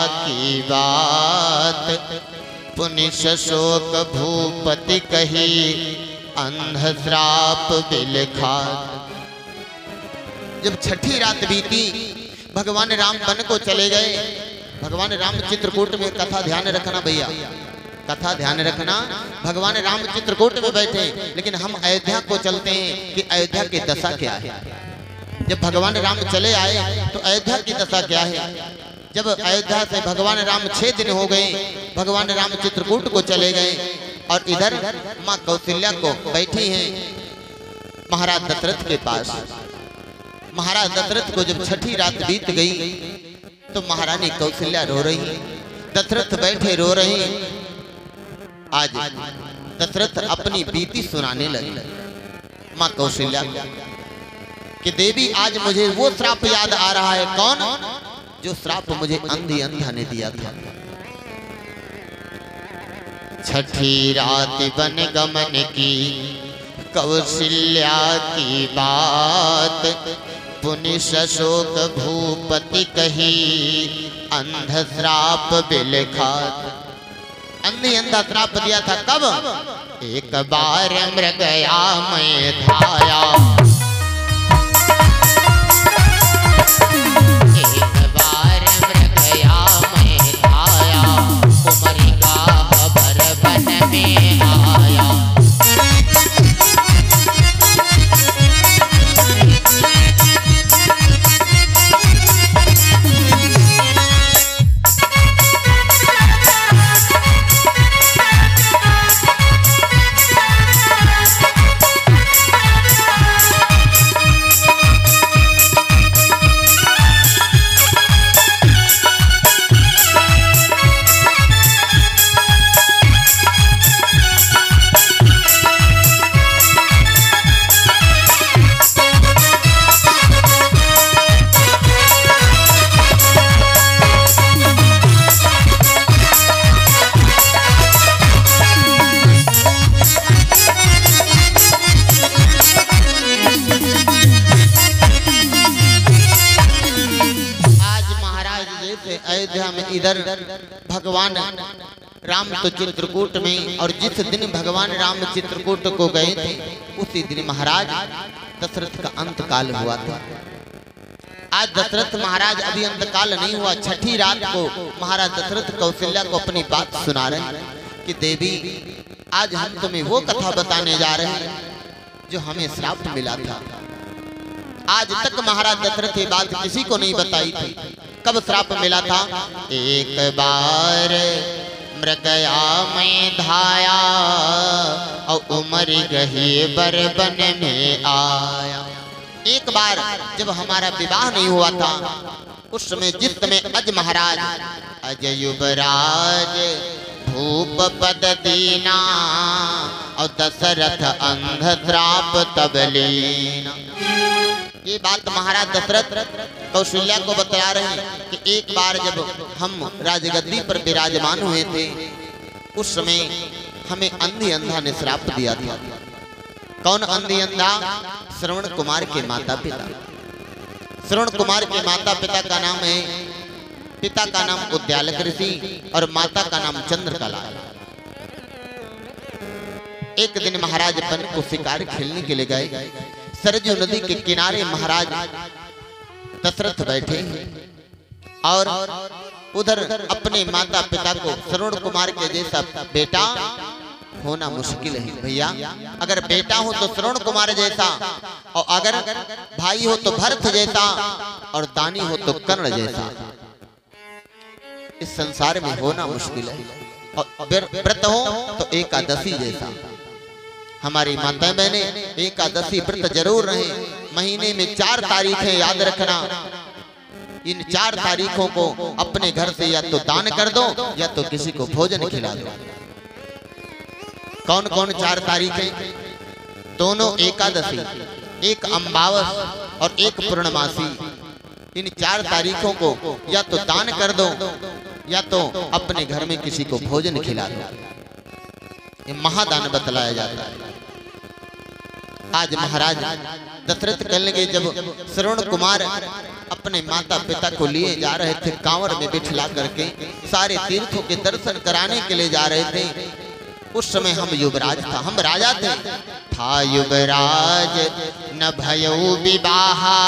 की बात पुनिश शोक भूपति कही, अंध श्राप बिलखा। जब छठी रात बीती, भगवान राम वन को चले गए। भगवान राम चित्रकूट में, कथा ध्यान रखना भैया, कथा ध्यान रखना। भगवान राम चित्रकूट में बैठे, लेकिन हम अयोध्या को चलते हैं कि अयोध्या की दशा क्या है। जब भगवान राम चले आए तो अयोध्या की दशा क्या है। जब अयोध्या से भगवान राम 6 दिन हो गए, भगवान राम चित्रकूट को चले गए और इधर माँ कौशल्या को बैठी हैं महाराज दशरथ के पास। महाराज दशरथ को जब छठी रात बीत गई तो महारानी कौशल्या रो रही, दशरथ बैठे रो रहे। आज दशरथ अपनी बीती सुनाने लगे माँ कौशल्या कि देवी आज मुझे वो श्राप याद आ रहा है। कौन? जो श्राप मुझे अंधी अंधा ने दिया था। छठी रात वन गमन की कौशल्या की बात, पुनिश शोक भूपति कही, अंध श्राप बिलखात। अंधी अंधा श्राप दिया था कब? एक बार मृगया में धाया, एक बार मृगया में धाया, उमरी का खबर वन में आया। इधर भगवान राम तो चित्रकूट में, और जिस दिन भगवान राम चित्रकूट को गए थे उसी दिन महाराज दशरथ का अंतकाल हुआ था। आज दशरथ महाराज अभी अंतकाल नहीं हुआ। छठी रात को महाराज दशरथ कौशल्या को अपनी बात सुना रहे हैं कि देवी आज हम तुम्हें वो कथा बताने जा रहे हैं जो हमें श्राप मिला था। आज तक महाराज दशरथ ये बात किसी को नहीं बताई थी। कब श्राप मिला था? एक बार मृगया में धाया और उमर गही बर बन में आया। एक बार जब हमारा विवाह नहीं हुआ था, उस समय जिस समय अज महाराज अजय युवराज भूप पद दीना और दशरथ अंध श्राप तब लीना। ये बात महाराज दशरथ कौशल्या को बता रहे हैं कि एक बार जब हम राजगद्दी पर विराजमान हुए थे, उस समय हमें अंधी अंधा ने श्राप दिया था। कौन अंधी अंधा? श्रवण कुमार के माता पिता। श्रवण कुमार के माता पिता का नाम है, पिता का नाम उद्यालक ऋषि और माता का नाम चंद्रकला। एक दिन महाराज वन को शिकार खेलने के लिए गए। सरजू नदी के किनारे महाराज दशरथ बैठे और उधर अपने माता पिता को, श्रवण कुमार के जैसा बेटा होना मुश्किल है भैया। अगर बेटा हो तो श्रवण कुमार जैसा, और अगर भाई हो तो भरत जैसा, और दानी हो तो कर्ण जैसा। इस संसार में होना मुश्किल है। और व्रत हो तो एकादशी जैसा। हमारी माता बहने एकादशी व्रत जरूर रहे। महीने में 4 तारीखें याद रखना। इन 4 तारीखों को अपने घर से या तो दान कर दो या तो किसी को भोजन खिला दो। कौन कौन 4 तारीखें? दोनों एकादशी, एक अमावस और एक पूर्णमासी। इन 4 तारीखों को या तो दान कर दो या तो अपने घर में किसी को भोजन खिला दो। ये महादान बतलाया जाता है। आज महाराज दशरथ कहने लगे, जब श्रवण कुमार अपने माता पिता को लिए जा रहे थे, कांवर में बिठला करके सारे तीर्थों के दर्शन कराने के लिए जा रहे थे। उस समय हम युवराज था, हम राजा थे। था युवराज न भयो विवाहा,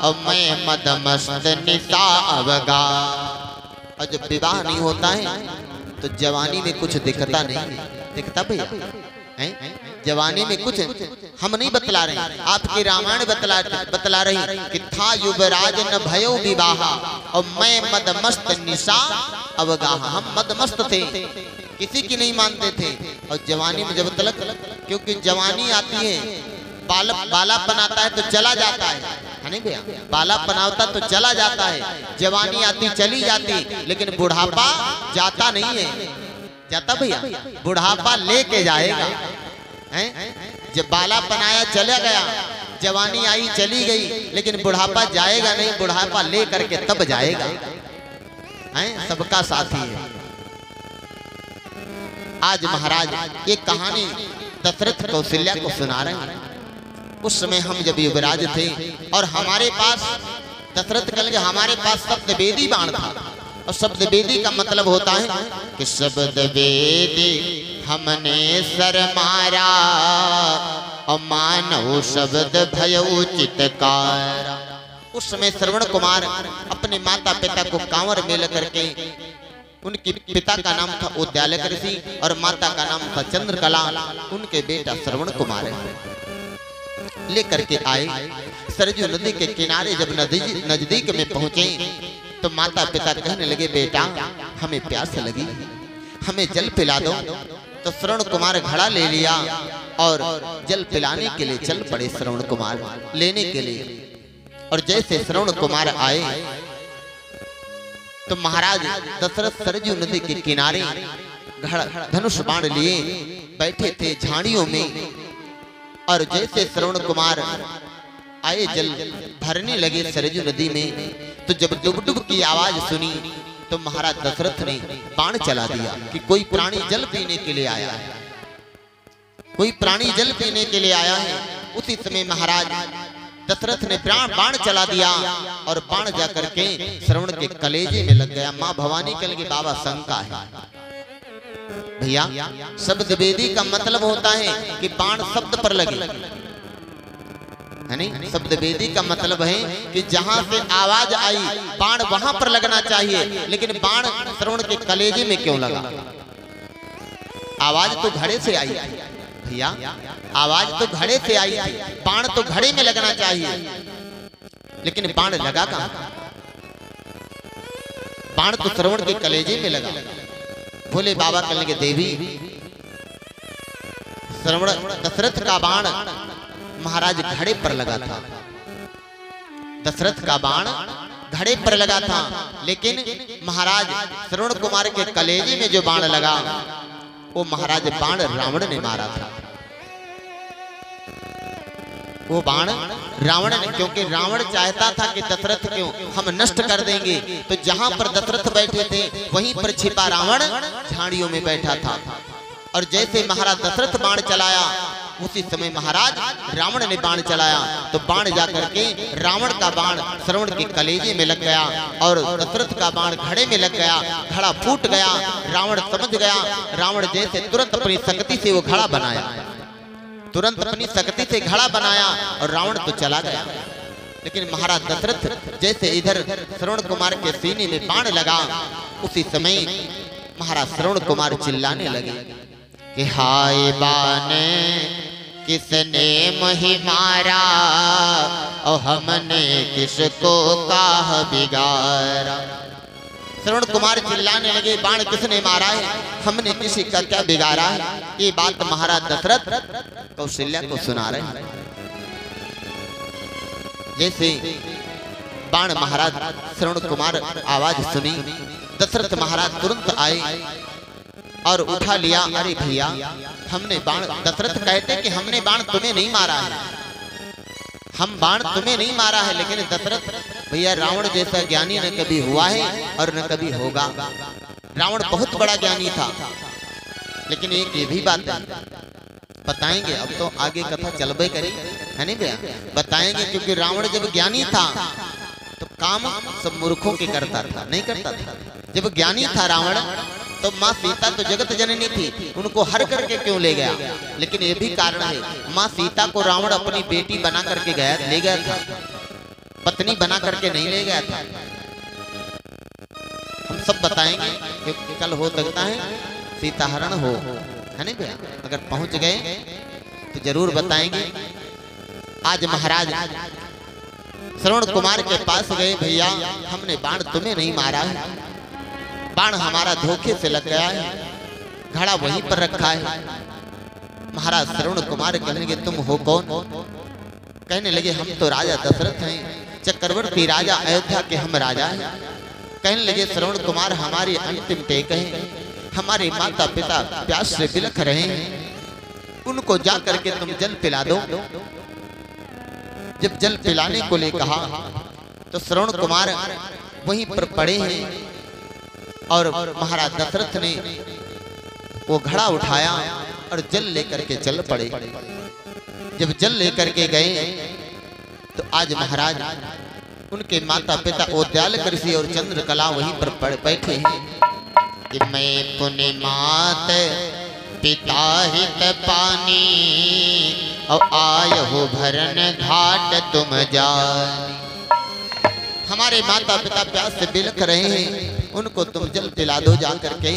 और मैं मदमस्त निशा अवगा। और जब विवाह नहीं होता है तो जवानी में कुछ दिखता नहीं, दिखता भैया हैं? जवानी में कुछ हम नहीं बतला रहे, आपकी रामायण बतला रही कि था युवराज न भयो विवाह, और मैं मदमस्त निशा अवगाह। हम मदमस्त थे, किसी की नहीं मानते थे। और जवानी में जब तलक, क्योंकि जवानी आती है, बालापन आता है तो चला जाता है नहीं भैया? बालापन आता तो चला जाता है, जवानी आती चली जाती, लेकिन बुढ़ापा जाता नहीं है। जाता भैया? बुढ़ापा लेके जाएगा हैं? जब बालापन आया चला गया, जवानी आई चली गई, लेकिन बुढ़ापा जाएगा नहीं, बुढ़ापा ले करके तब जाएगा हैं? सबका साथी है। आज महाराज एक कहानी दशरथ कौशल्या को सुना रहे हैं। उस समय हम जब युवराज थे और हमारे पास, दशरथ कह लगे, हमारे पास शब्दवेदी बाण था। और शब्दवेदी का मतलब होता है कि शब्दवेदी हमने सर मारा, और मानव शब्द भयो चित्तकार। उस समय श्रवण कुमार अपने माता पिता को कांवर में लेकर के, उनके पिता का नाम था उद्यालक ऋषि और माता का नाम था चंद्रकला, उनके बेटा श्रवण कुमार लेकर के आए। सरजू नदी के किनारे जब नजदीक में पहुंचे तो माता पिता कहने लगे, बेटा हमें प्यास लगी, हमें जल पिला दो। तो श्रवण कुमार घड़ा ले लिया और जल पिलाने के लिए चल पड़े श्रवण कुमार लेने के लिए। और जैसे श्रवण कुमार आए तो महाराज दशरथ सरजू नदी के किनारे धनुष बाण लिए बैठे थे झाड़ियों में। और जैसे श्रवण कुमार आए जल भरने लगे सरजू नदी में, तो जब डुबडुब की आवाज सुनी तो महाराज दशरथ ने बाण चला दिया कि कोई प्राणी जल पीने के लिए आया है, कोई प्राणी जल पीने के लिए आया है। उसी समय महाराज दशरथ ने बाण चला दिया और बाण जाकर के श्रवण के कलेजे में लग गया। माँ भवानी कह लगी, बाबा शंका है भैया। शब्दवेदी का मतलब होता है कि बाण शब्द पर लगे, है नहीं? शब्दवेदी का मतलब है कि जहां से आवाज आई बाण वहां पर लगना चाहिए, लेकिन बाण श्रवण के कलेजे में क्यों लगा? आवाज तो घड़े से आई थी भैया, आवाज तो घड़े से आई थी, बाण तो घड़े में लगना चाहिए, लेकिन बाण लगा कहां? बाण तो श्रवण के कलेजे में लगा। भोले बाबा कहने लगे, देवी श्रवण दशरथ का बाण महाराज घड़े पर लगा था, दशरथ का बाण घड़े पर लगा था, लेकिन महाराज श्रवण कुमार के कलेजे में जो बाण लगा वो महाराज बाण रावण ने मारा था। वो बाण रावण ने, क्योंकि रावण चाहता था कि दशरथ क्यों हम नष्ट कर देंगे, तो जहां पर दशरथ बैठे थे वहीं पर छिपा रावण झाड़ियों में बैठा था। और जैसे महाराज दशरथ बाण चलाया, उसी समय महाराज रावण ने बाण चलाया, तो बाण जाकर के रावण का बाण श्रवण के कलेजे में लग गया और दशरथ का बाण घड़े में लग गया। घड़ा फूट गया, रावण समझ गया। रावण जैसे तुरंत अपनी शक्ति से वो घड़ा बनाया, तुरंत अपनी शक्ति से घड़ा बनाया और रावण तो चला गया। लेकिन महाराज दशरथ जैसे इधर श्रवण कुमार के सीने में बाण लगा, उसी समय महाराज श्रवण कुमार चिल्लाने लगे कि हाय बाण किसने मोहि मारा, और हमने किसको काह बिगाड़ा। श्रवण कुमार चिल्लाने लगे, बाण किसने मारा है, हमने किसी का क्या बिगाड़ा है। ये बात महाराज दशरथ कौशल्या को सुना रहे हैं। जैसे बाण महाराज श्रवण कुमार आवाज सुनी, दशरथ महाराज तुरंत आए और उठा लिया। अरे भैया हमने बाण, दशरथ कहते कि हमने बाण तुम्हें नहीं मारा है, हम बाण तुम्हें नहीं मारा है। लेकिन दशरथ भैया रावण जैसा ज्ञानी न कभी हुआ है और न कभी होगा। रावण बहुत बड़ा ज्ञानी था, लेकिन एक ये भी बात है, बताएंगे अब तो आगे कथा चलबे करेगी, है नहीं भैया, बताएंगे। क्योंकि रावण जब ज्ञानी था तो काम सब मूर्खों के करता था, नहीं करता था। जब ज्ञानी था रावण तो माँ सीता तो जगत जननी थी, उनको हर करके क्यों ले गया? लेकिन ये भी कारण है, माँ सीता को रावण अपनी बेटी बना करके ले गया था, पत्नी बना करके नहीं ले गया था। हम सब बताएंगे कि कल हो सकता है सीता हरण हो, है नहीं भैया? अगर पहुंच गए तो जरूर बताएंगे। आज महाराज श्रवण कुमार के पास गए, भैया हमने बाण तुम्हें नहीं मारा है, बाण हमारा धोखे से लग गया है, घड़ा वहीं पर रखा है। महाराज श्रवण कुमार कहने लगे तुम हो कौन? कहने लगे हम तो राजा दशरथ हैं, चक्रवर्ती राजा अयोध्या के हम राजा हैं। कहने लगे श्रवण कुमार हमारी अंतिम टेक है, हमारे माता पिता प्यास से बिलख रहे हैं, उनको जा करके तुम जल पिला दो। जब जल पिलाने को ले कहा तो श्रवण कुमार वहीं पर पड़े हैं और महाराज दशरथ ने वो घड़ा उठाया और जल लेकर के चल पड़े। जब जल लेकर के गए तो आज महाराज उनके माता पिता उद्याल कृषि और चंद्रकला वहीं पर बैठे हैं कि मैं पुण्य मात पिता हित पानी और आय हो भरन घाट तुम जानी। हमारे माता पिता प्यास से बिलख रहे हैं, उनको तुम जल पिला दो जा करके।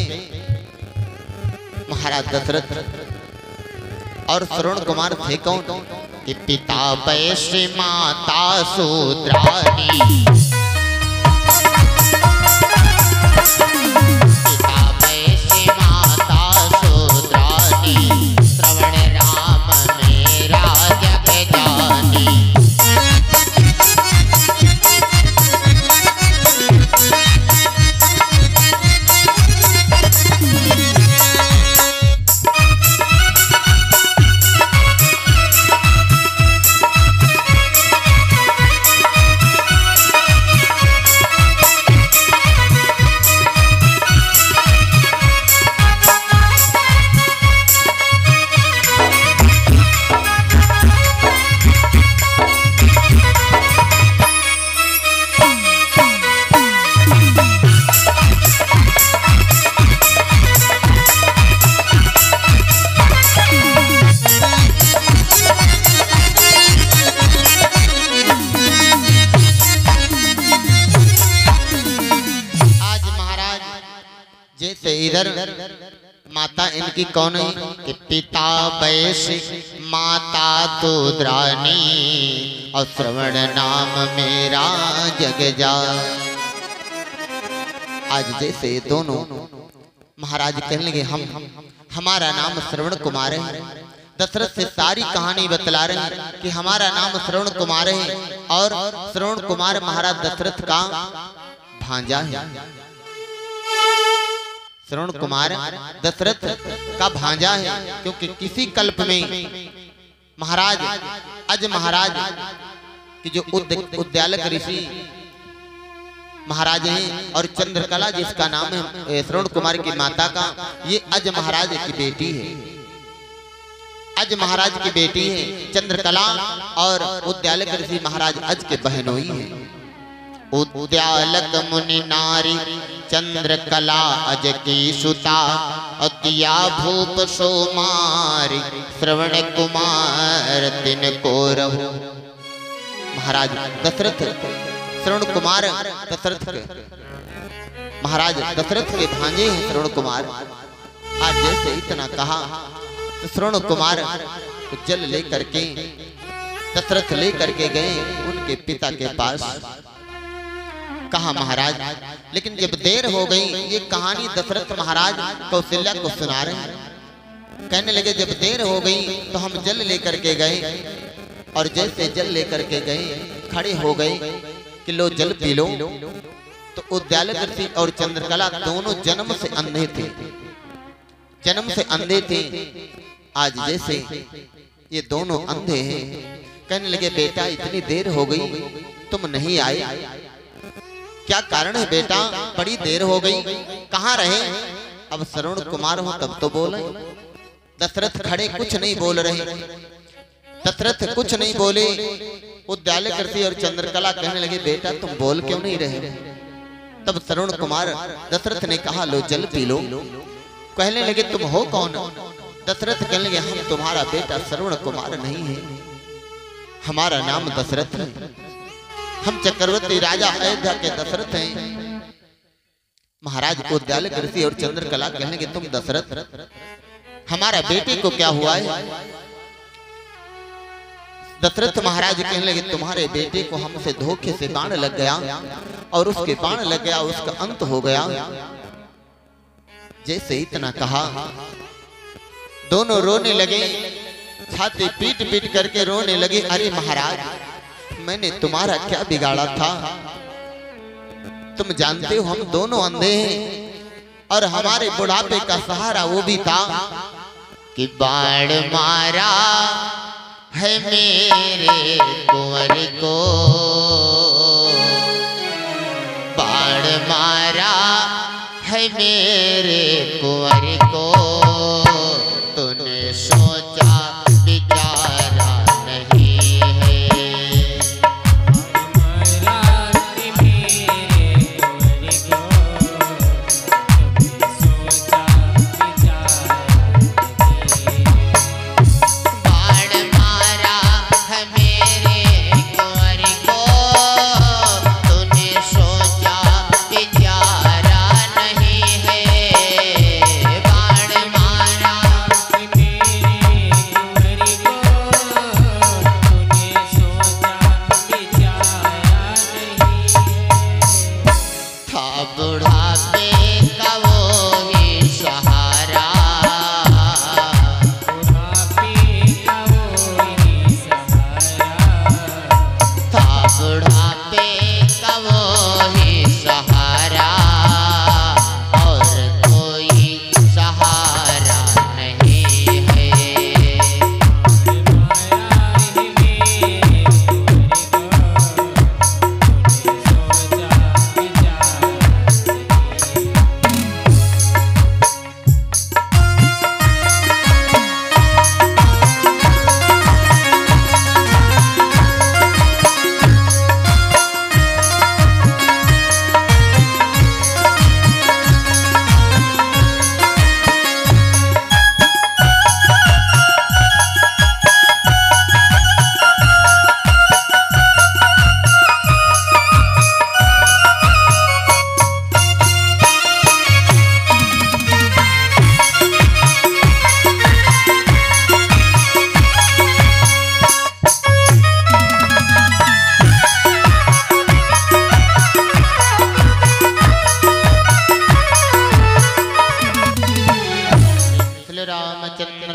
महाराज दशरथ और श्रवण कुमार थे कौन? कि पिता वैश्य माता शूद्रानी, इधर माता इनकी कौन है? कि पिता वैश्य माता शूद्रानी और श्रवण नाम मेरा जग जाय। आज जैसे दोनों महाराज कहने लगे हमारा नाम श्रवण कुमार है, दशरथ से सारी कहानी बतला रहे हैं कि हमारा नाम श्रवण कुमार है और श्रवण कुमार महाराज दशरथ का भांजा है। श्रवण कुमार दशरथ का भांजा है, क्योंकि किसी कल्प में महाराज अज महाराज की जो उद्यालक ऋषि महाराज हैं और चंद्रकला जिसका नाम है श्रवण कुमार की माता का, ये अज महाराज की बेटी है। अज महाराज की बेटी है चंद्रकला और उद्यालक ऋषि महाराज अज के बहनोई हैं। उद्यालक मुनि नारी चंद्रकला अज की सुता, अतिया भूप सोमारी श्रवण कुमार तिन को रहो। महाराज दशरथ श्रवण कुमार दशरथ महाराज दशरथ के भांजे हैं श्रवण कुमार। आज जैसे इतना कहा तो श्रवण कुमार जल लेकर के दशरथ लेकर के गए उनके पिता के पास। कहा महाराज, लेकिन जब देर हो गई, ये कहानी दशरथ महाराज कौशल्या को सुना रहे हैं। कहने लगे जब देर हो गई तो हम जल लेकर के गए और जैसे जल लेकर के गए खड़े हो गए कि लो जल पी लो। तो उद्यालक ऋषि और चंद्रकला दोनों जन्म से अंधे थे, जन्म से अंधे थे। आज जैसे ये दोनों अंधे हैं, कहने लगे बेटा इतनी देर हो गई तुम नहीं आए, क्या कारण है बेटा? बड़ी देर हो गई, कहाँ रहे? अब श्रवण कुमार हो तब तो बोले। दशरथ खड़े कुछ नहीं बोल रहे। दशरथ कुछ नहीं बोले। उद्यालय करती और चंद्रकला कहने लगे बेटा तुम बोल क्यों नहीं रहे। तब श्रवण कुमार दशरथ ने कहा लो जल पी लो। कहने लगे तुम हो कौन। दशरथ कहने लगे हम तुम्हारा बेटा श्रवण कुमार नहीं है, हमारा नाम दशरथ है, हम चक्रवर्ती राजा अयोध्या के दशरथ हैं। महाराज उद्यालय कृषि और चंद्रकला कहने लगे तुम दशरथ, हमारा बेटे को क्या हुआ है। दशरथ महाराज कहने लगे तुम्हारे बेटे को हमसे धोखे से बाण लग गया और उसके बाण लग गया, उसका अंत हो गया। जैसे इतना कहा दोनों रोने लगे, छाती पीट पीट करके रोने लगे। अरे महाराज मैंने तुम्हारा क्या बिगाड़ा था, तुम जानते हो हम दोनों अंधे हैं और हमारे बुढ़ापे का सहारा वो भी था कि बाण मारा है मेरे कुंवर को, बाण मारा है मेरे कुंवर को, तूने सोचा बिचारा नहीं है।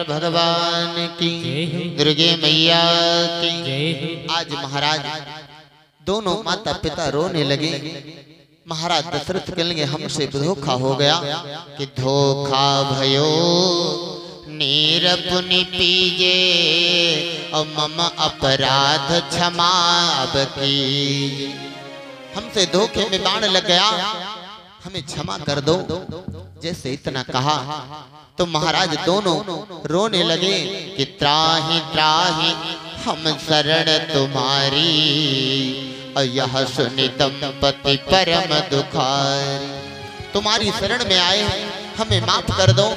भगवान की, दुर्गे मैया की। आज महाराज दोनों माता पिता रोने लगे। महाराज दशरथ कहने लगे हमसे धोखा हो गया कि धोखा भयो नीरपुनि पीजे और मम अपराध क्षमा अब की। हमसे धोखे में बाण लग गया, हमें क्षमा कर दो। जैसे इतना कहा तो महाराज दोनों रोने लगे कि त्राहि त्राहि हम शरण तुम्हारी, और यह सुनि दंपति परम दुखारी। तुम्हारी शरण में आए, हमें माफ कर दो,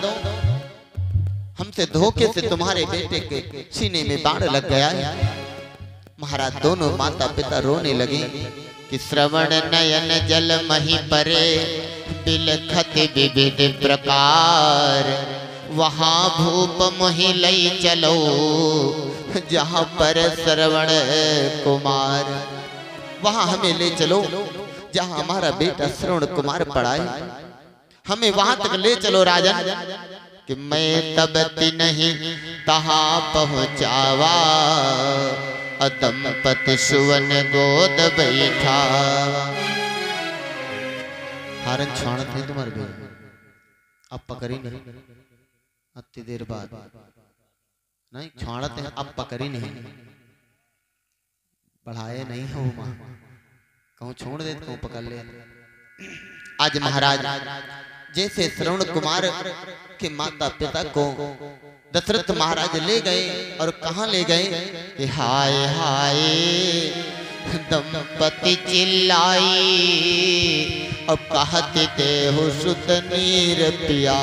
हमसे धोखे से तुम्हारे बेटे के सीने में बाण लग गया है। महाराज दोनों माता पिता रोने लगे कि श्रवण नयन जल मही परे बिलखत विविध प्रकार, वहां भूप मोहि लई चलो जहां पर श्रवण कुमार। वहां हमें ले चलो जहां हमारा बेटा श्रवण कुमार पड़ा है, हमें वहां तक ले चलो राजन कि मैं तब नहीं तहां पहुंचावा, दंपति सुवन गोद बैठा। हारन छाण थे तुम्हारे भी अब पकड़ी नहीं, अति देर बाद नहीं छाणते हैं अब पकड़ी नहीं, बढ़ाए नहीं हो मां कहूं छोड़ दे कहूं पकड़ ले। आज महाराज जैसे श्रवण कुमार के माता पिता को दशरथ महाराज ले गए और कहाँ ले गए कि हाय हाय दंपति चिल्लाई अब कहते देहु सुत नीर पिया।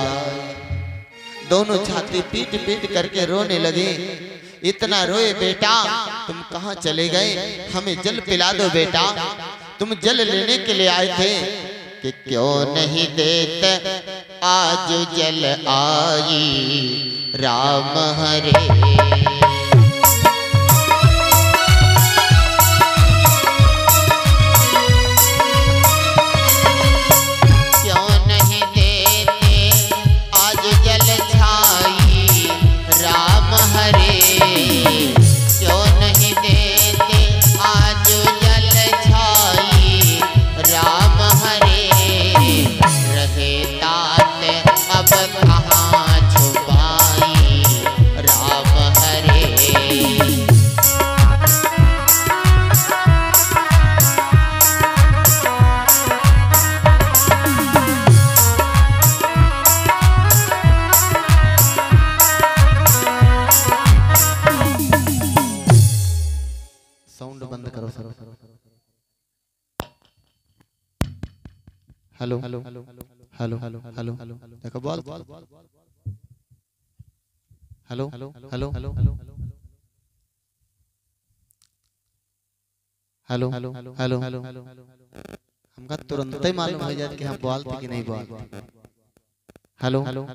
दोनों छाती पीट पीट करके रोने लगे। इतना रोए बेटा तुम कहाँ चले गए, हमें जल पिला दो बेटा, तुम जल लेने के लिए आए थे कि क्यों नहीं देते आज जल आई राम हरे। साउंड बंद करो sir. Hello hello hello hello hello देखो बोल hello hello hello hello hello hello hello हमका तुरंत ही मालूम हो जाता कि हम बोलते कि नहीं बोलते। Hello hello